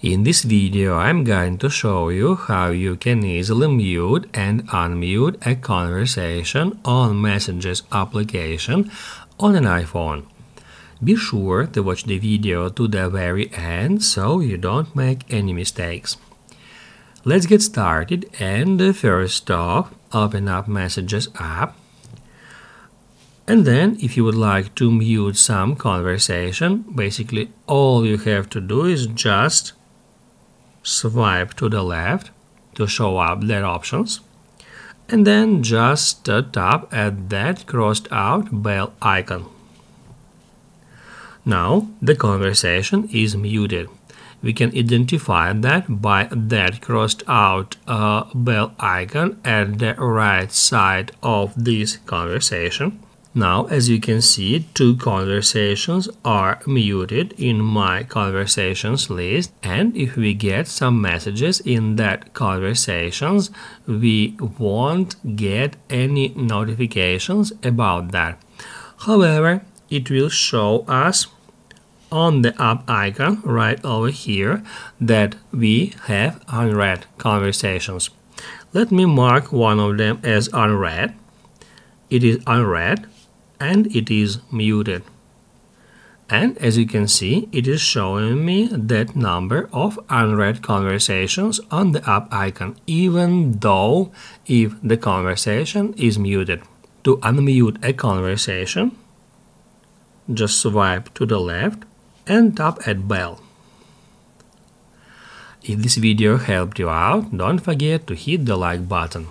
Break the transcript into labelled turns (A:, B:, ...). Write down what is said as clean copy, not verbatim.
A: In this video, I'm going to show you how you can easily mute and unmute a conversation on Messages application on an iPhone. Be sure to watch the video to the very end so you don't make any mistakes. Let's get started, and first off, open up Messages app. And then, if you would like to mute some conversation, basically all you have to do is just swipe to the left to show up their options, and then just tap at that crossed out bell icon. Now the conversation is muted. We can identify that by that crossed out bell icon at the right side of this conversation. Now, as you can see, two conversations are muted in my conversations list, and if we get some messages in that conversations, we won't get any notifications about that. However, it will show us on the up icon right over here that we have unread conversations. Let me mark one of them as unread. It is unread and it is muted. And as you can see, it is showing me that number of unread conversations on the up icon, even though if the conversation is muted. To unmute a conversation, just swipe to the left and tap at bell. If this video helped you out, don't forget to hit the like button.